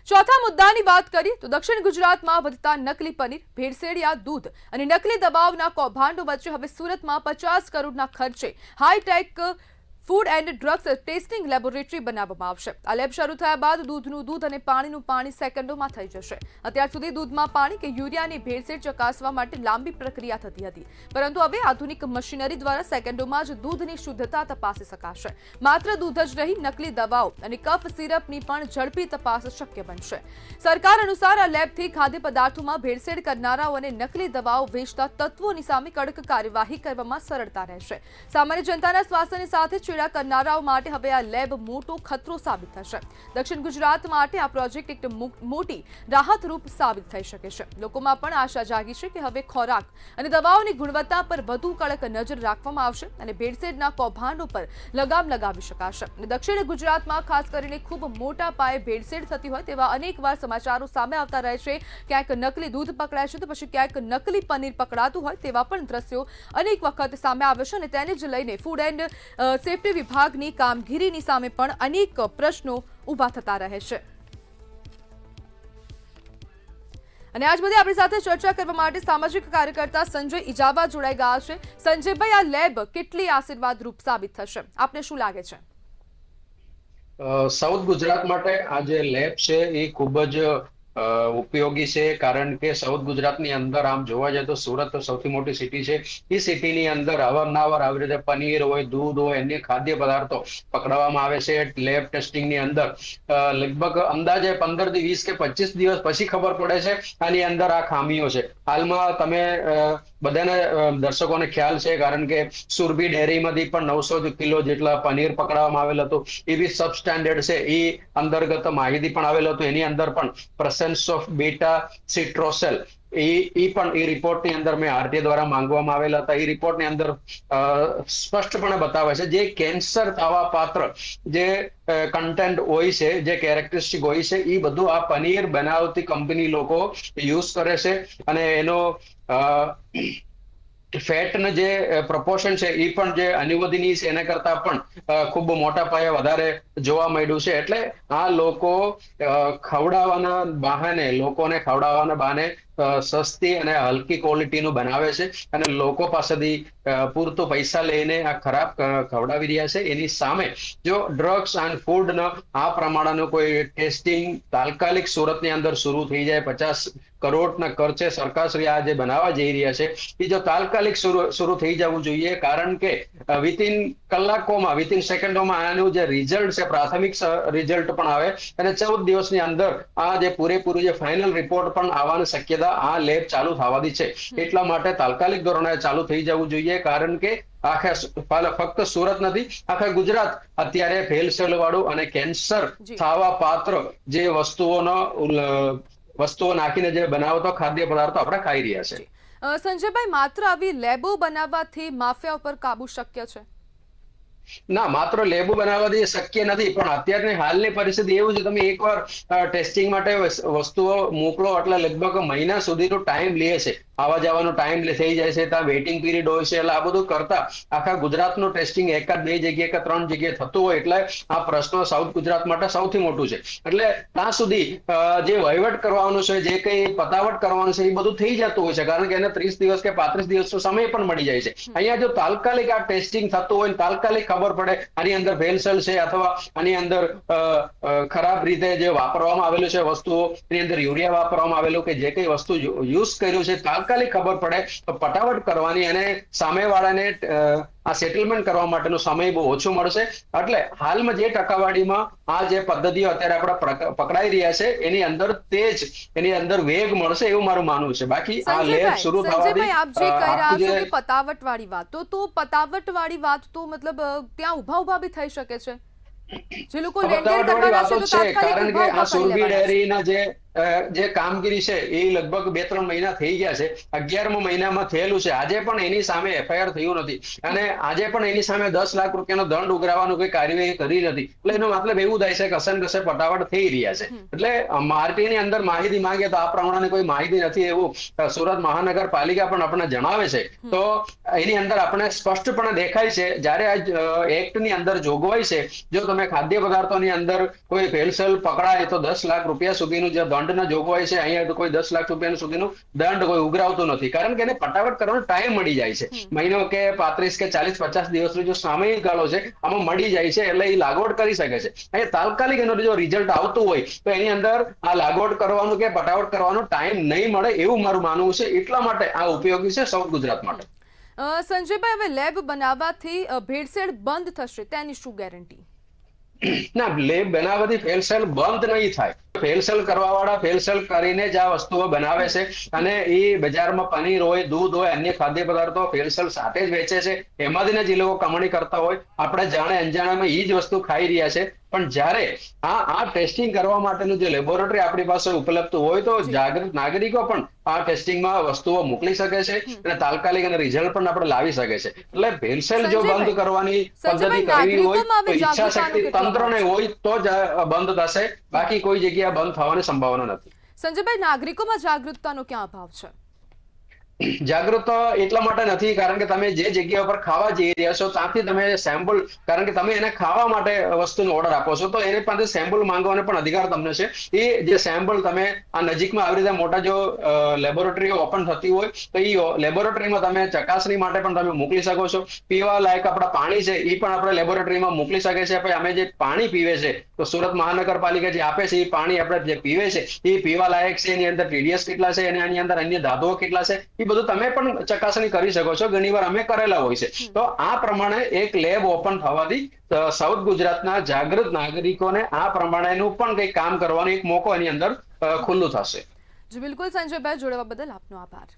ચોથા મુદ્દાની વાત કરીએ તો દક્ષિણ ગુજરાતમાં વધતા નકલી પનીર, ભેળસેળિયા દૂધ અને નકલી દવાઓના કૌભાંડો વચ્ચે હવે સુરતમાં 50 કરોડના ખર્ચે hitech food and drugs testing laboratory બનાવવામાં આવશે। આ લેબ શરૂ થયા બાદ દૂધનું દૂધ અને પાણીનું પાણી સેકન્ડોમાં થઈ જશે। અત્યાર સુધી દૂધમાં પાણી કે યુરિયાની ભેળસેળ ચકાસવા માટે લાંબી પ્રક્રિયા થતી હતી, પરંતુ હવે આધુનિક મશીનરી દ્વારા સેકન્ડોમાં જ દૂધની શુદ્ધતા તપાસી શકાશે। માત્ર દૂધ જ નહીં, નકલી દવાઓ અને કફ સિરપની પણ ઝડપી તપાસ શક્ય બનશે। સરકાર અનુસાર આ લેબથી ખાદ્ય પદાર્થોમાં ભેળસેળ કરનારાઓ અને નકલી દવાઓ વેચતા તત્વોની સામે કડક કાર્યવાહી કરવામાં સરળતા રહેશે। સામાન્ય જનતાના સ્વાસ્થ્યની સાથે કરનારાઓ માટે હવે આ લેબ મોટો ખતરો સાબિત થશે। દક્ષિણ ગુજરાત માટે આ પ્રોજેક્ટ એક મોટી રાહતરૂપ સાબિત થઈ શકે છે। લોકોમાં પણ આશા જાગી છે કે હવે ખોરાક અને દવાઓની ગુણવત્તા પર વધુ કડક નજર રાખવામાં આવશે અને ભેળસેળના કૌભાંડો પર લગામ લગાવી શકાશે। દક્ષિણ ગુજરાતમાં ખાસ કરીને ખૂબ મોટા પાયે ભેળસેળ થતી હોય તેવા અનેકવાર સમાચારો સામે આવતા રહે છે। ક્યાંક નકલી દૂધ પકડાય છે તો પછી ક્યાંક નકલી પનીર પકડાતું હોય તેવા પણ દ્રશ્યો અનેક વખત સામે આવે છે અને તેને જ લઈને ફૂડ એન્ડ સેફ્ટી વિભાગની કામગીરીની સામે પણ અનેક પ્રશ્નો ઊભા થતા રહે છે। અને આજ બધી આપણી સાથે ચર્ચા કરવા માટે સામાજિક કાર્યકર્તા સંજય ઇજાવા જોડાઈ ગયા છે। સંજયભાઈ, આ લેબ કેટલી આશીર્વાદરૂપ સાબિત થશે, આપને શું લાગે છે? સાઉથ ગુજરાત માટે આ જે લેબ છે એ ખૂબ જ ઉપયોગી છે, કારણ કે સાઉથ ગુજરાતની અંદર આમ જોવા જાય તો સુરત સૌથી મોટી સિટી છે। એ સિટીની અંદર અવારનવાર આવી રીતે પનીર હોય, દૂધ હોય, અન્ય ખાદ્ય પદાર્થો પકડવામાં આવે છે। લેબ ટેસ્ટિંગની અંદર લગભગ અંદાજે 15 થી 20 કે 25 દિવસ પછી ખબર પડે છે આની અંદર આ ખામીઓ છે। હાલમાં તમે બધાને દર્શકોને ખ્યાલ છે, કારણ કે સુરભી ડેરીમાંથી પણ 900 કિલો જેટલા પનીર પકડવામાં આવેલ હતું। એ બી સબસ્ટેન્ડર્ડ છે, એ અંતર્ગત માહિતી પણ આવેલ હતું। એની અંદર પણ પ્રેઝન્સ ઓફ બીટા સિટ્રોસેલ એ પણ એ રિપોર્ટની અંદર મેં આરટીએ દ્વારા માંગવામાં આવેલા હતા। એ રિપોર્ટની અંદર સ્પષ્ટપણે બતાવે છે જે કેન્સર થવા પાત્ર જે કન્ટેન્ટ હોય છે, જે કેરેક્ટરિસ્ટિક હોય છે, એ બધું આ પનીર બનાવતી કંપની લોકો યુઝ કરે છે અને એનો ફેટનું જે પ્રપોર્શન છે એ પણ જે અનુવદનીય છે એના કરતા પણ ખૂબ મોટા પાયે વધારે જોવા મળ્યું છે। એટલે આ લોકો લોકોને ખવડાવવાના બહાને સસ્તી અને હલકી ક્વોલિટીનું બનાવે છે અને લોકો પાસેથી પૂરતો પૈસા લઈને આ ખરાબ ખવડાવી રહ્યા છે। એની સામે જો ડ્રગ્સ એન્ડ ફૂડનો આ પ્રમાણેનું કોઈ ટેસ્ટિંગ તાત્કાલિક સુરતની અંદર શરૂ થઈ જાય, 50 કરોડના ખર્ચે સરકારશ્રી આ જે બનાવવા જઈ રહ્યા છે એ જો તાત્કાલિક શરૂ થઈ જવું જોઈએ, કારણ કે વિથિન કલાકોમાં, વિથિન સેકન્ડોમાં આનું જે રિઝલ્ટ છે, પ્રાથમિક રિઝલ્ટ પણ આવે અને 14 દિવસની અંદર આ જે પૂરેપૂરું જે ફાઇનલ રિપોર્ટ પણ આવવાની શક્યતા આ લેબ ચાલુ થવાની છે। એટલા માટે તાત્કાલિક ધોરણે ચાલુ થઈ જવું જોઈએ, કારણ કે ફક્ત સુરત નથી, આખા ગુજરાત અત્યારે ભેળસેળ વાળું અને કેન્સર થવા પાત્ર જે વસ્તુઓ નાખીને જે બનાવતો ખાદ્ય પદાર્થો આપણે ખાઈ રહ્યા છે। સંજયભાઈ, માત્ર આવી લેબો બનાવવાથી માફિયા ઉપર કાબુ શક્ય છે? ના, માત્ર લેબો બનાવવાથી શક્ય નથી, પણ અત્યારની હાલની પરિસ્થિતિ એવું છે, તમે એકવાર ટેસ્ટિંગ માટે વસ્તુઓ મોકલો એટલે લગભગ મહિના સુધીનો ટાઈમ લે છે, આવવા જવાનો ટાઈમ થઈ જાય છે, ત્યાં વેઇટિંગ પીરિયડ હોય છે। એટલે આ બધું કરતા આખા ગુજરાતનું ટેસ્ટિંગ એક જ 2 જગ્યાએ કે 3 જગ્યાએ થતું હોય, એટલે આ પ્રશ્ન સાઉથ ગુજરાત માટે સૌથી મોટું છે। એટલે ત્યાં સુધી જે વહીવટ કરવાનું છે, જે કંઈ પતાવટ કરવાનું છે, એ બધું થઈ જતું હોય છે, કારણ કે એને 30 દિવસ કે 35 દિવસનો સમય પણ મળી જાય છે। અહીંયા જો તાત્કાલિક આ ટેસ્ટિંગ થતું હોય, તાત્કાલિક ખબર પડે આની અંદર ભેળસેળ છે અથવા આની અંદર ખરાબ રીતે જે વાપરવામાં આવેલું છે વસ્તુઓ, એની અંદર યુરિયા વાપરવામાં આવેલું કે જે કઈ વસ્તુ યુઝ કર્યું છે, તાત્કાલિક ખબર પડે તો પટાવટ કરવાની અને સામેવાળાને આ સેટલમેન્ટ કરવા માટેનો સમય બહુ ઓછો મળશે। એટલે હાલમાં જે ટકાવારીમાં આ જે પદ્ધતિઓ અત્યારે આપણે પકડાઈ રહ્યા છે એની અંદર એની અંદર વેગ મળશે એવું મારું માનવું છે। બાકી આ લેબ શરૂ થવાથી આપ જે કહી રહ્યા છો કે પતાવટ વાળી વાત, તો પતાવટ વાળી વાત તો મતલબ ત્યાં ઉભા બી થઈ શકે છે, જે લોકો લેણદેણ કરવાના છે તો તાત્કાલિક કારણ કે આ સુરભી ડેરીના જે જે કામગીરી છે એ લગભગ 2-3 મહિના થઈ ગયા છે. 11મા મહિનામાં થયેલું છે. આજે પણ એની સામે FIR થયું નથી અને આજે પણ એની સામે 10 લાખ રૂપિયાનો દંડ ઉઘરાવવાનો કોઈ કાર્યવાહી કરી નથી. એટલે એનો મતલબ એવું થાય છે કે કસે ને કસે પટાવટ થઈ રહ્યા છે. એટલે આરટી ની અંદર માહિતી માંગે તો આ પ્રમાણે કોઈ માહિતી નથી એવું સુરત મહાનગરપાલિકા પણ આપણને જણાવે છે. તો એની અંદર આપણે સ્પષ્ટપણે દેખાય છે જ્યારે આ એક્ટ ની અંદર જોગવાઈ છે જો તમે ખાદ્ય પદાર્થોની અંદર કોઈ ભેળસેળ પકડાય તો 10 લાખ રૂપિયા સુધીનું જે દંડના જોગવાઈ છે, અહીંયા તો કોઈ 10 લાખ રૂપિયા સુધીનું દંડ કોઈ ઉઘરાવતું નથી. કારણ કે એને પટાવટ કરવાનો ટાઈમ મળી જાય છે. મહિનો કે 35 કે 40-50 દિવસનો જો સામયિક ગાળો છે આમાં મળી જાય છે એટલે એ લાગવડ કરી શકે છે. અહીંયા તાત્કાલિક એનો જો રિઝલ્ટ આવતું હોય તો એની અંદર આ લાગવડ કરવાનું કે પટાવટ કરવાનો ટાઈમ નહીં મળે એવું મારું માનવું છે. એટલા માટે આ ઉપયોગી છે સાઉથ ગુજરાત માટે. સંજયભાઈ, હવે લેબ બનાવવાથી ભેળસેળ બંધ થશે તેની શું ગેરંટી? ના, લેબ બનાવવાથી ભેળસેળ બંધ નહીં થાય. ભેળસેળ કરવા વાળા ભેળસેળ કરીને જ આ વસ્તુઓ બનાવે છે અને એ બજારમાં પનીર હોય, દૂધ હોય, અન્ય ખાદ્ય પદાર્થો ભેળસેળ સાથે જ વેચે છે. એમાંથી જ એ લોકો કમાણી કરતા હોય. આપણે જાણે અંજાણામાં એ જ વસ્તુ ખાઈ રહ્યા છે. પણ જ્યારે આ ટેસ્ટિંગ કરવા માટેનું જે લેબોરેટરી આપણી પાસે ઉપલબ્ધ હોય તો જાગૃત નાગરિકો પણ આ ટેસ્ટિંગમાં વસ્તુઓ મોકલી શકે છે અને તાત્કાલિક અને રિઝલ્ટ પણ આપણે લાવી શકે છે. એટલે ભેળસેળ જો બંધ કરવાની પદ્ધતિ કરવી હોય તો ઈચ્છા શક્તિ તંત્રને હોય તો જ બંધ થશે. બાકી કોઈ જગ્યા બંધ થવાની સંભાવના નથી. સંજયભાઈ, નાગરિકોમાં જાગૃતતાનો ક્યાં અભાવ છે? જાગૃત એટલા માટે નથી કારણ કે તમે જે જગ્યા પર ખાવા જઈ રહ્યા છો ત્યાંથી તમે સેમ્પલ, કારણ કે તમે એને ખાવા માટે વસ્તુનો ઓર્ડર આપો છો તો એની પાસે સેમ્પલ માંગવાનો પણ અધિકાર તમને છે. એ જે સેમ્પલ તમે આ નજીકમાં આવી રીતે મોટા જો લેબોરેટરીઓ ઓપન થતી હોય તો એ લેબોરેટરીમાં તમે ચકાસણી માટે પણ તમે મોકલી શકો છો. પીવા લાયક આપણા પાણી છે એ પણ આપણે લેબોરેટરીમાં મોકલી શકે છે. પછી અમે જે પાણી પીવે છે તો સુરત મહાનગરપાલિકા જે આપે છે એ પાણી આપણે જે પીવે છે એ પીવા લાયક છે, એની અંદર TDS કેટલા છે અને એની અંદર અન્ય ધાતુઓ કેટલા છે એ બધું તમે પણ ચકાસણી કરી શકો છો. ઘણીવાર અમે કરેલા હોય છે. તો આ પ્રમાણે એક લેબ ઓપન થવાથી સાઉથ ગુજરાતના જાગૃત નાગરિકોને આ પ્રમાણેનું પણ કંઈક કામ કરવાનો એક મોકો એની અંદર ખુલ્લું થશે. જી બિલકુલ સંજયભાઈ, જોડાવા બદલ આપનો આભાર.